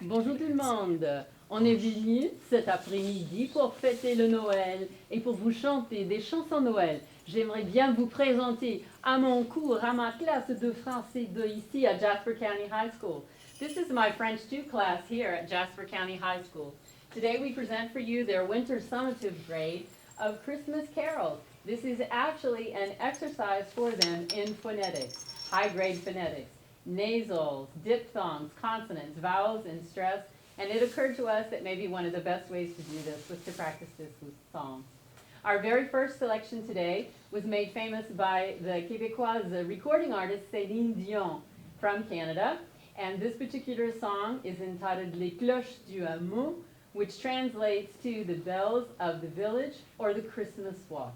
Bonjour tout le monde. On est venu cet après-midi pour fêter le Noël et pour vous chanter des chansons Noël. J'aimerais bien vous présenter à mon cours, à ma classe de français de ici à Jasper County High School. This is my French 2 class here at Jasper County High School. Today we present for you their winter summative grade of Christmas carols. This is actually an exercise for them in phonetics, high grade phonetics. Nasals, diphthongs, consonants, vowels, and stress, and it occurred to us that maybe one of the best ways to do this was to practice this with songs. Our very first selection today was made famous by the Québécoise recording artist Céline Dion from Canada, and this particular song is entitled Les Cloches du Hameau, which translates to the bells of the village or the Christmas waltz.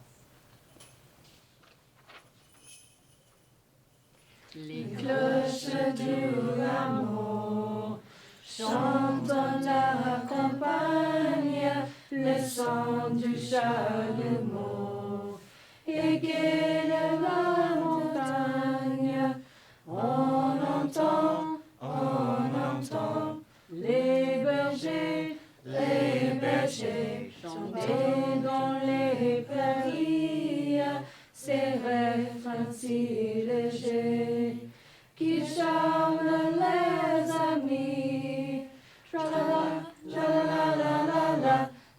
Les cloches du hameau chantent dans la campagne le son du chalumeau et guide la montagne. On entend les bergers chanter dans les prairies. Ces refrains si légers qui charment les amis. Tra la la la la la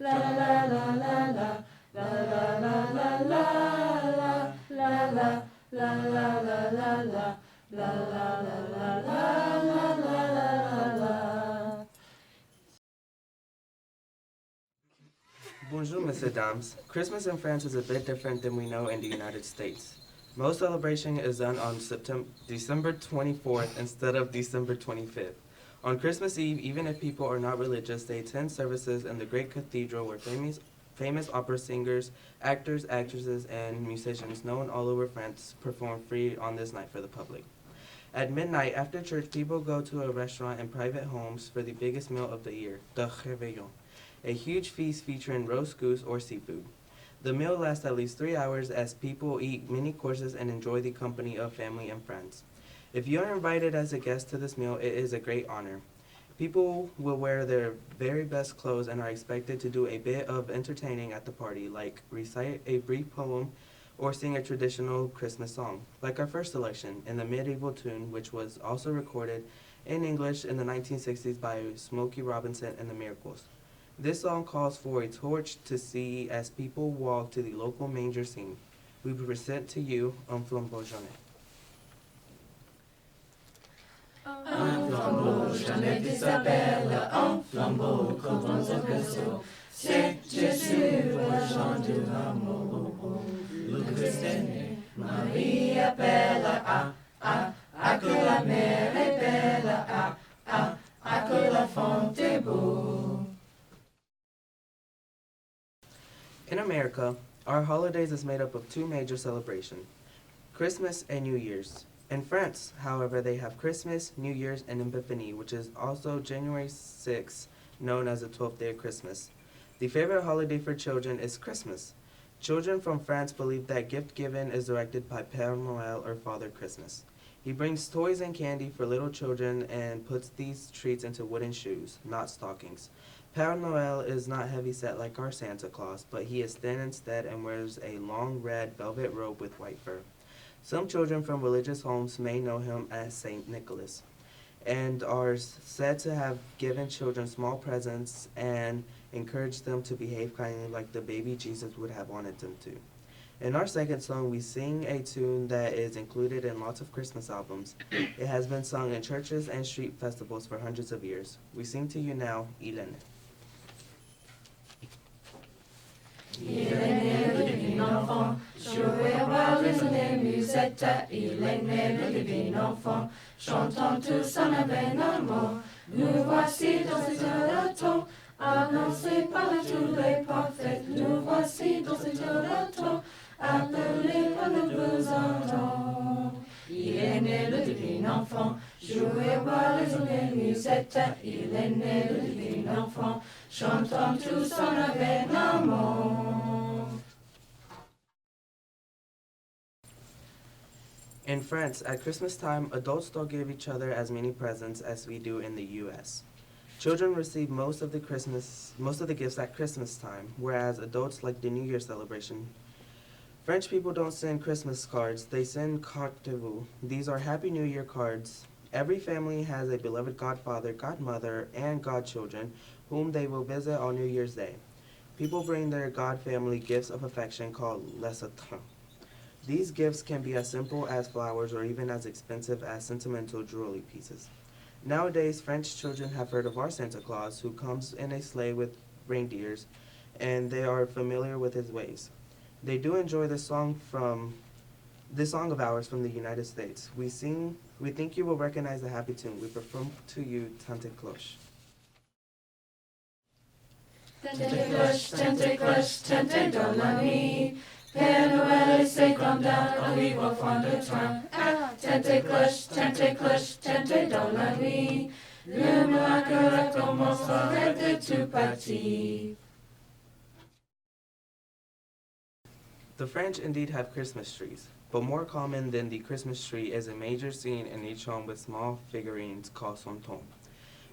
la la la la la la la la la la la la. Bonjour, Messieurs, dames. Christmas in France is a bit different than we know in the United States. Most celebration is done on December 24th instead of December 25th. On Christmas Eve, even if people are not religious, they attend services in the great cathedral where famous opera singers, actors, actresses, and musicians known all over France perform free on this night for the public. At midnight, after church, people go to a restaurant and private homes for the biggest meal of the year, the réveillon, a huge feast featuring roast goose or seafood. The meal lasts at least 3 hours as people eat many courses and enjoy the company of family and friends. If you are invited as a guest to this meal, it is a great honor. People will wear their very best clothes and are expected to do a bit of entertaining at the party, like recite a brief poem or sing a traditional Christmas song, like our first selection in the medieval tune, which was also recorded in English in the 1960s by Smokey Robinson and the Miracles. This song calls for a torch to see as people walk to the local manger scene. We present to you Un flambeau jaune. Un flambeau jaune d'Isabelle, un flambeau comme un berceau. C'est Jésus, le Jean du hameau. Le Christ est né, Marie appelle à que la mère est belle, à que l'enfant est beau. In America, our holidays is made up of two major celebrations, Christmas and New Year's. In France, however, they have Christmas, New Year's, and Epiphany, which is also January 6th, known as the 12th day of Christmas. The favorite holiday for children is Christmas. Children from France believe that gift giving is directed by Père Noël or Father Christmas. He brings toys and candy for little children and puts these treats into wooden shoes, not stockings. Père Noël is not heavy-set like our Santa Claus, but he is thin instead and wears a long red velvet robe with white fur. Some children from religious homes may know him as Saint Nicholas and are said to have given children small presents and encouraged them to behave kindly like the baby Jesus would have wanted them to. In our second song, we sing a tune that is included in lots of Christmas albums. It has been sung in churches and street festivals for hundreds of years. We sing to you now, Aislinn. Il est né le divin enfant, joué par les musettes. Il est né le divin enfant, chantant tous en avènement. Nous voici dans cette heure de temps, annoncé par tous les prophètes. Nous voici dans cette heure de temps, appelés par le besoin. Il est né le divin enfant, joué par les musettes. Il est né le divin enfant, chantant tous en avènement. In France, at Christmas time, adults don't give each other as many presents as we do in the U.S. Children receive most of the gifts at Christmas time, whereas adults like the New Year celebration. French people don't send Christmas cards, they send cartes de vœux. These are Happy New Year cards. Every family has a beloved godfather, godmother, and godchildren whom they will visit on New Year's Day. People bring their god family gifts of affection called les étrons. These gifts can be as simple as flowers or even as expensive as sentimental jewelry pieces. Nowadays, French children have heard of our Santa Claus, who comes in a sleigh with reindeers, and they are familiar with his ways. They do enjoy this song of ours from the United States. We think you will recognize the happy tune. We perform to you Tante Cloche. Tante cloche, tente dans la nuit. Père Noël et ses grandes dames arrivent au fond de train. Tente cloche, tente dans la nuit. Le miracle commencera de tout parti. The French indeed have Christmas trees, but more common than the Christmas tree is a major scene in each home with small figurines called santons,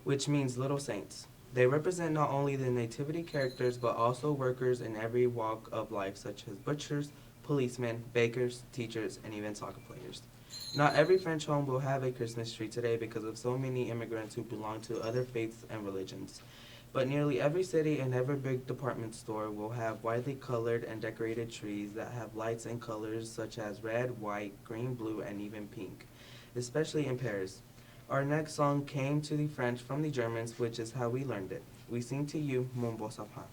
which means little saints. They represent not only the nativity characters, but also workers in every walk of life, such as butchers, policemen, bakers, teachers, and even soccer players. Not every French home will have a Christmas tree today because of so many immigrants who belong to other faiths and religions. But nearly every city and every big department store will have widely colored and decorated trees that have lights and colors such as red, white, green, blue, and even pink, especially in Paris. Our next song came to the French from the Germans, which is how we learned it. We sing to you, Mon beau sapin.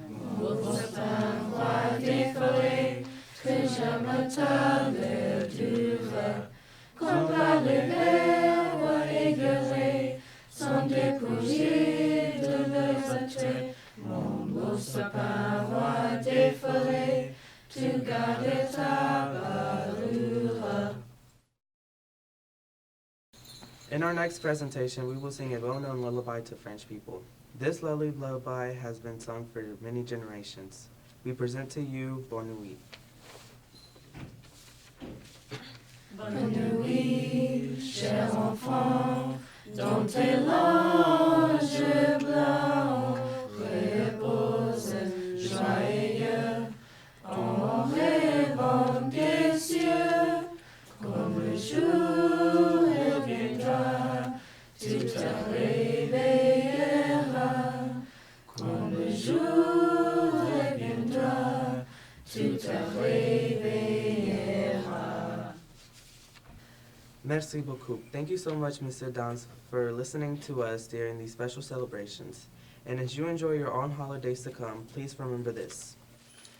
Mon beau sapin, roi des forêts, que j'aime tant l'air du rêve. Quand par le verre, roi égaré, sont dépouillés de leurs attraits. Mon beau sapin, roi des forêts, tu gardes ta parure. In our next presentation, we will sing a well-known lullaby to French people. This lullaby has been sung for many generations. We present to you Bonne Nuit. Bonne nuit, cher enfant, dans tes langes blancs, repose joyeux, en rêvant des cieux, comme le jour viendra, tu te réveilleras, comme le jour viendra, tu te réveilleras. Merci beaucoup. Thank you so much, Mr. Dans, for listening to us during these special celebrations. And as you enjoy your own holidays to come, please remember this.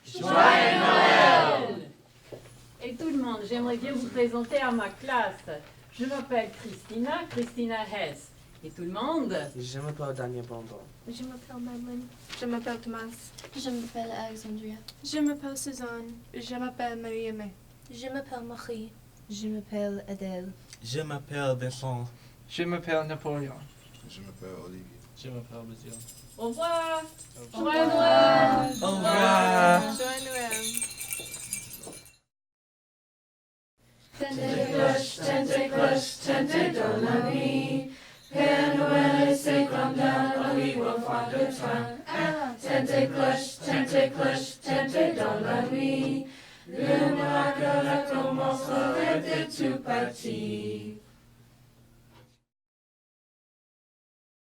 Joyeux Noël! Et tout le monde, j'aimerais bien vous présenter à ma classe. Je m'appelle Christina Hess. Et tout le monde? Je m'appelle Daniel Bondon. Je m'appelle Madeleine. Je m'appelle Thomas. Je m'appelle Alexandria. Je m'appelle Suzanne. Je m'appelle MARIE-AIMEE. Je m'appelle Marie. Je m'appelle ADELE. Je m'appelle Vincent. Je m'appelle Napoléon. Je m'appelle Olivier. Je m'appelle BASIL. Au revoir! Joyeux Noël! Au revoir! Joyeux Noël! Tente cloche, tente dans la nuit. Père Noël et ses grandes dames arrivent au fond de train. Tente cloche, tente dans la nuit. Le miracle commencera de tout parti.